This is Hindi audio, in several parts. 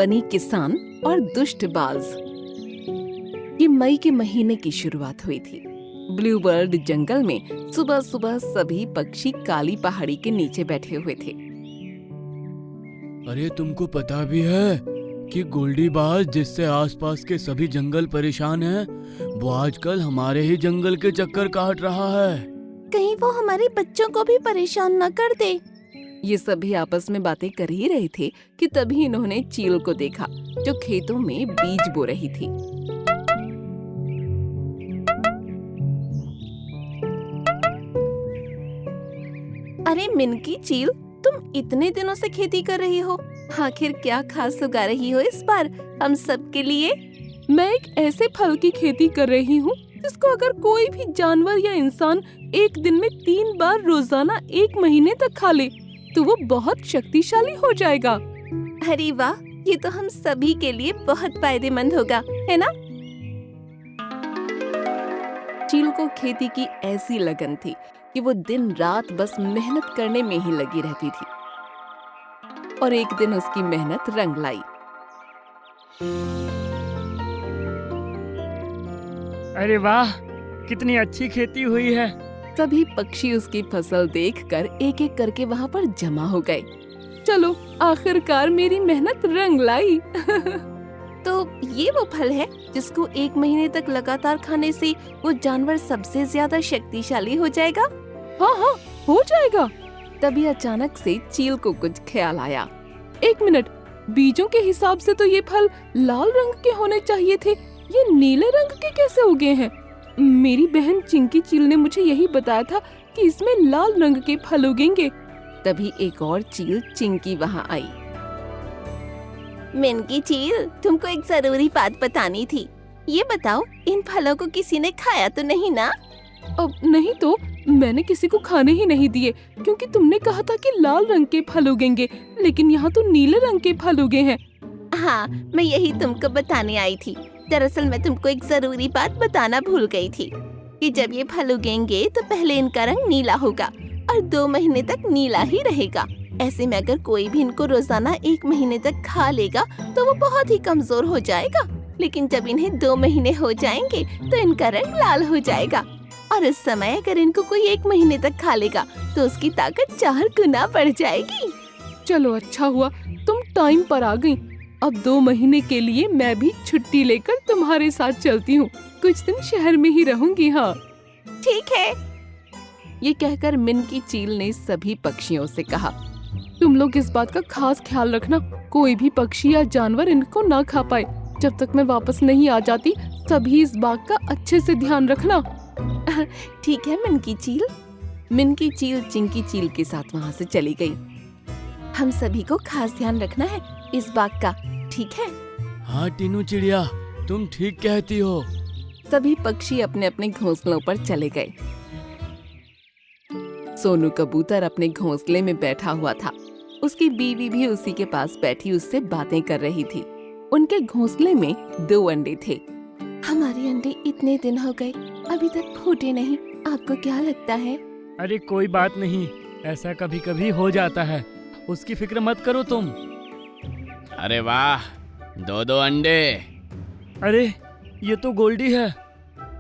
बनी किसान और दुष्टबाज। ये मई के महीने की शुरुआत हुई थी। ब्लूबर्ड जंगल में सुबह सुबह सभी पक्षी काली पहाड़ी के नीचे बैठे हुए थे। अरे तुमको पता भी है कि गोल्डीबाज, जिससे आसपास के सभी जंगल परेशान हैं, वो आजकल हमारे ही जंगल के चक्कर काट रहा है। कहीं वो हमारे बच्चों को भी परेशान न कर दे। ये सभी आपस में बातें कर ही रहे थे कि तभी इन्होंने चील को देखा, जो खेतों में बीज बो रही थी। अरे मिनकी चील, तुम इतने दिनों से खेती कर रही हो, आखिर क्या खास उगा रही हो इस बार हम सब के लिए? मैं एक ऐसे फल की खेती कर रही हूँ जिसको अगर कोई भी जानवर या इंसान एक दिन में 3 बार रोजाना 1 महीने तक खा ले तो वो बहुत शक्तिशाली हो जाएगा। अरे वाह, ये तो हम सभी के लिए बहुत फायदेमंद होगा, है ना? चील को खेती की ऐसी लगन थी कि वो दिन रात बस मेहनत करने में ही लगी रहती थी। और एक दिन उसकी मेहनत रंग लाई। अरे वाह, कितनी अच्छी खेती हुई है। सभी पक्षी उसकी फसल देखकर एक एक करके वहाँ पर जमा हो गए। चलो, आखिरकार मेरी मेहनत रंग लाई। तो ये वो फल है जिसको 1 महीने तक लगातार खाने से वो जानवर सबसे ज्यादा शक्तिशाली हो जाएगा। हाँ हाँ, हो जाएगा। तभी अचानक से चील को कुछ ख्याल आया। 1 मिनट, बीजों के हिसाब से तो ये फल लाल रंग के होने चाहिए थे, ये नीले रंग के कैसे उगे हैं? मेरी बहन चिंकी चील ने मुझे यही बताया था कि इसमें लाल रंग के फल उगेंगे। तभी एक और चील चिंकी वहाँ आई। मिनकी चील, तुमको एक जरूरी बात बतानी थी। ये बताओ, इन फलों को किसी ने खाया तो नहीं ना? अब नहीं तो मैंने किसी को खाने ही नहीं दिए, क्योंकि तुमने कहा था कि लाल रंग के फल उगेंगे, लेकिन यहाँ तो नीले रंग के फल उगे हैं। हाँ, मैं यही तुमको बताने आई थी। दरअसल मैं तुमको एक जरूरी बात बताना भूल गई थी कि जब ये फल उगेंगे तो पहले इनका रंग नीला होगा और 2 महीने तक नीला ही रहेगा। ऐसे में अगर कोई भी इनको रोजाना 1 महीने तक खा लेगा तो वो बहुत ही कमजोर हो जाएगा, लेकिन जब इन्हें 2 महीने हो जाएंगे तो इनका रंग लाल हो जाएगा। और उस समय अगर इनको कोई 1 महीने तक खा लेगा तो उसकी ताकत 4 गुना बढ़ जाएगी। चलो, अच्छा हुआ तुम टाइम पर आ गई। अब 2 महीने के लिए मैं भी छुट्टी लेकर तुम्हारे साथ चलती हूँ। कुछ दिन शहर में ही रहूंगी। हाँ ठीक है। ये कहकर मिनकी चील ने सभी पक्षियों से कहा, तुम लोग इस बात का खास ख्याल रखना, कोई भी पक्षी या जानवर इनको ना खा पाए। जब तक मैं वापस नहीं आ जाती सभी इस बात का अच्छे से ध्यान रखना। ठीक है मिनकी चील। मिनकी चील चिंकी चील के साथ वहाँ से चली गई। हम सभी को खास ध्यान रखना है इस बात का, ठीक है? हाँ टीनू चिड़िया, तुम ठीक कहती हो। सभी पक्षी अपने अपने घोंसलों पर चले गए। सोनू कबूतर अपने घोंसले में बैठा हुआ था। उसकी बीवी भी उसी के पास बैठी उससे बातें कर रही थी। उनके घोंसले में 2 अंडे थे। हमारे अंडे इतने दिन हो गए, अभी तक फूटे नहीं, आपको क्या लगता है? अरे कोई बात नहीं, ऐसा कभी कभी हो जाता है, उसकी फिक्र मत करो तुम। अरे वाह, 2 अंडे। अरे ये तो गोल्डी है।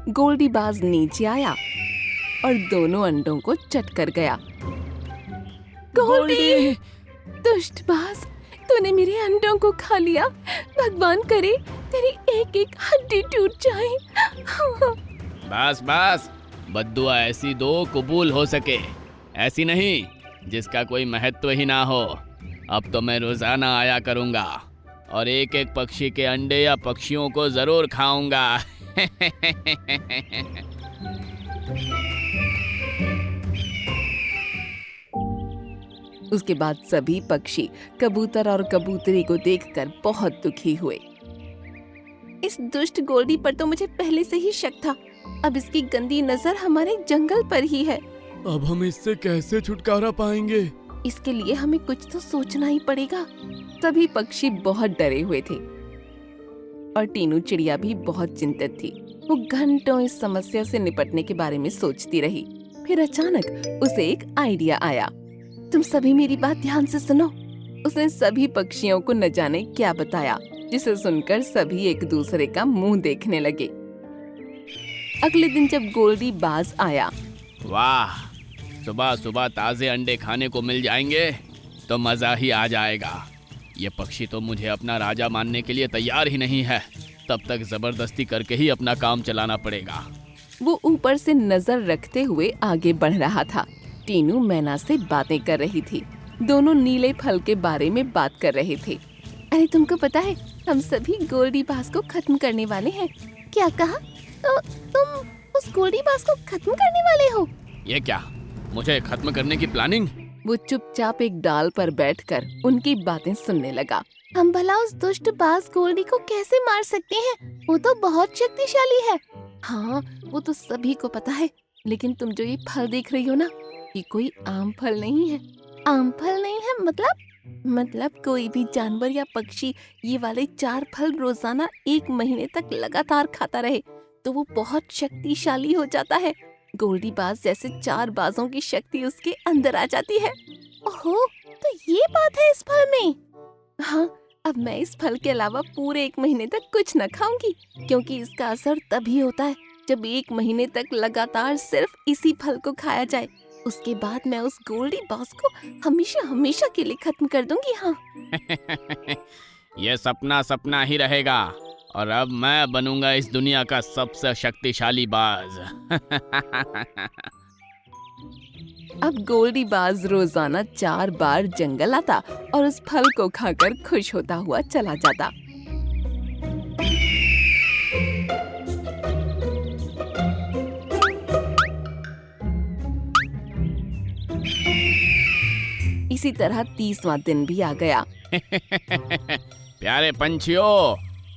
गोल्डीबाज नीचे आया और दोनों अंडों को चट कर गया। गोल्डी! दुष्टबाज, तूने मेरे अंडों को खा लिया। भगवान करे तेरी एक एक हड्डी टूट जाए। बस बस, बद्दुआ ऐसी दो कबूल हो सके, ऐसी नहीं जिसका कोई महत्व ही ना हो। अब तो मैं रोजाना आया करूंगा और एक एक पक्षी के अंडे या पक्षियों को जरूर खाऊंगा। उसके बाद सभी पक्षी कबूतर और कबूतरी को देखकर बहुत दुखी हुए। इस दुष्ट गोल्डी पर तो मुझे पहले से ही शक था। अब इसकी गंदी नजर हमारे जंगल पर ही है। अब हम इससे कैसे छुटकारा पाएंगे? इसके लिए हमें कुछ तो सोचना ही पड़ेगा। सभी पक्षी बहुत डरे हुए थे और टीनू चिड़िया भी बहुत चिंतित थी। वो घंटों इस समस्या से निपटने के बारे में सोचती रही। फिर अचानक उसे एक आइडिया आया। तुम सभी मेरी बात ध्यान से सुनो। उसने सभी पक्षियों को न जाने क्या बताया, जिसे सुनकर सभी एक दूसरे का मुंह देखने लगे। अगले दिन जब गोल्डी बाज आया, वाह, सुबह सुबह ताज़े अंडे खाने को मिल जाएंगे तो मज़ा ही आ जाएगा। ये पक्षी तो मुझे अपना राजा मानने के लिए तैयार ही नहीं है। तब तक ज़बरदस्ती करके ही अपना काम चलाना पड़ेगा। वो ऊपर से नजर रखते हुए आगे बढ़ रहा था। टीनू मैना से बातें कर रही थी। दोनों नीले फल के बारे में बात कर रहे थे। अरे तुमको पता है, हम सभी गोल्डी बाज को खत्म करने वाले हैं। क्या कहा? तो तुम उस गोल्डी बाज को खत्म करने वाले हो? ये क्या, मुझे खत्म करने की प्लानिंग? वो चुपचाप एक डाल पर बैठकर उनकी बातें सुनने लगा। हम भला उस दुष्ट बाज गोल्डी को कैसे मार सकते हैं? वो तो बहुत शक्तिशाली है। हाँ, वो तो सभी को पता है, लेकिन तुम जो ये फल देख रही हो ना, ये कोई आम फल नहीं है। आम फल नहीं है मतलब कोई भी जानवर या पक्षी ये वाले 4 फल रोजाना 1 महीने तक लगातार खाता रहे तो वो बहुत शक्तिशाली हो जाता है। गोल्डी बाज जैसे 4 बाजों की शक्ति उसके अंदर आ जाती है। ओहो, तो ये बात है इस फल में। हाँ, अब मैं इस फल के अलावा पूरे 1 महीने तक कुछ न खाऊंगी, क्योंकि इसका असर तभी होता है जब 1 महीने तक लगातार सिर्फ इसी फल को खाया जाए। उसके बाद मैं उस गोल्डी बाज को हमेशा के लिए खत्म कर दूंगी। हाँ। ये सपना ही रहेगा और अब मैं बनूंगा इस दुनिया का सबसे शक्तिशाली बाज। अब गोल्डी बाज रोजाना 4 बार जंगल आता और उस फल को खाकर खुश होता हुआ चला जाता। इसी तरह 30वां दिन भी आ गया। प्यारे पंछियों,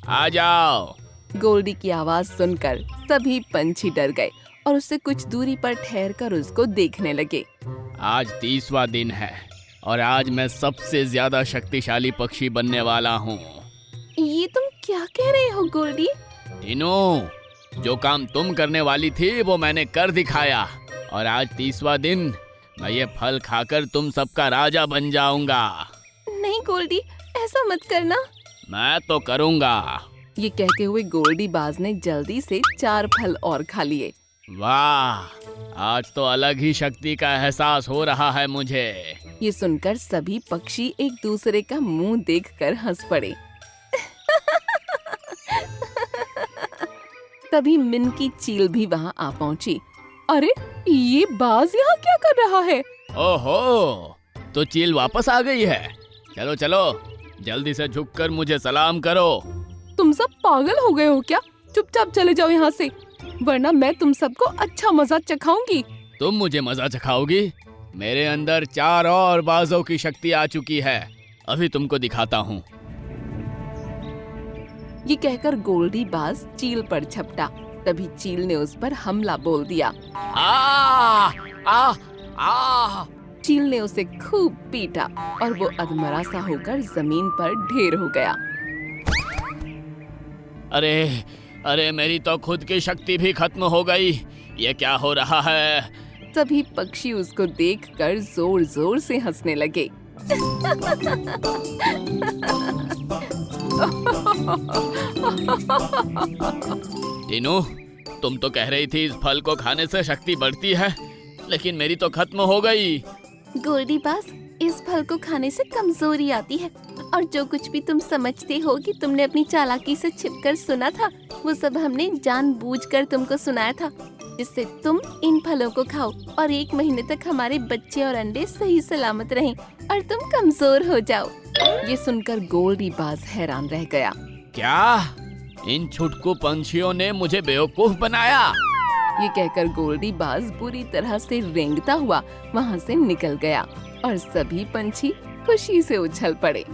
आ जाओ। गोल्डी की आवाज सुनकर सभी पंछी डर गए और उससे कुछ दूरी पर ठहरकर उसको देखने लगे। आज 30वां दिन है और आज मैं सबसे ज्यादा शक्तिशाली पक्षी बनने वाला हूँ। ये तुम क्या कह रहे हो गोल्डी? टीनू, जो काम तुम करने वाली थी वो मैंने कर दिखाया और आज 30वां दिन मैं ये फल खाकर तुम सबका राजा बन जाऊंगा। नहीं गोल्डी, ऐसा मत करना। मैं तो करूंगा। ये कहते हुए गोल्डी बाज ने जल्दी से 4 फल और खा लिए। वाह, आज तो अलग ही शक्ति का एहसास हो रहा है मुझे। ये सुनकर सभी पक्षी एक दूसरे का मुंह देखकर हंस पड़े। तभी मिनकी चील भी वहाँ आ पहुँची। अरे, ये बाज यहाँ क्या कर रहा है? ओहो, तो चील वापस आ गई है। चलो चलो, जल्दी से झुककर मुझे सलाम करो। तुम सब पागल हो गए हो क्या? चुपचाप चले जाओ यहाँ से, वरना मैं तुम सबको अच्छा मजा चखाऊंगी। तुम मुझे मजा चखाओगी? मेरे अंदर 4 और बाजों की शक्ति आ चुकी है, अभी तुमको दिखाता हूँ। ये कहकर गोल्डी बाज चील पर झपटा। तभी चील ने उस पर हमला बोल दिया। आ, आ, आ। चील ने उसे खूब पीटा और वो अधमरा सा होकर जमीन पर ढेर हो गया। अरे अरे, मेरी तो खुद की शक्ति भी खत्म हो गई। ये क्या हो रहा है? सभी पक्षी उसको देखकर जोर जोर से हंसने लगे। टीनू, तुम तो कह रही थी इस फल को खाने से शक्ति बढ़ती है, लेकिन मेरी तो खत्म हो गई। गोल्डी बाज, इस फल को खाने से कमजोरी आती है और जो कुछ भी तुम समझते हो कि तुमने अपनी चालाकी से छिपकर सुना था, वो सब हमने जानबूझकर तुमको सुनाया था, जिससे तुम इन फलों को खाओ और 1 महीने तक हमारे बच्चे और अंडे सही सलामत रहें और तुम कमजोर हो जाओ। ये सुनकर गोल्डी बाज हैरान रह गया। क्या? इन छुटकू पंछियों ने मुझे बेवकूफ बनाया? ये कहकर गोल्डी बाज बुरी तरह से रेंगता हुआ वहाँ से निकल गया और सभी पंछी खुशी से उछल पड़े।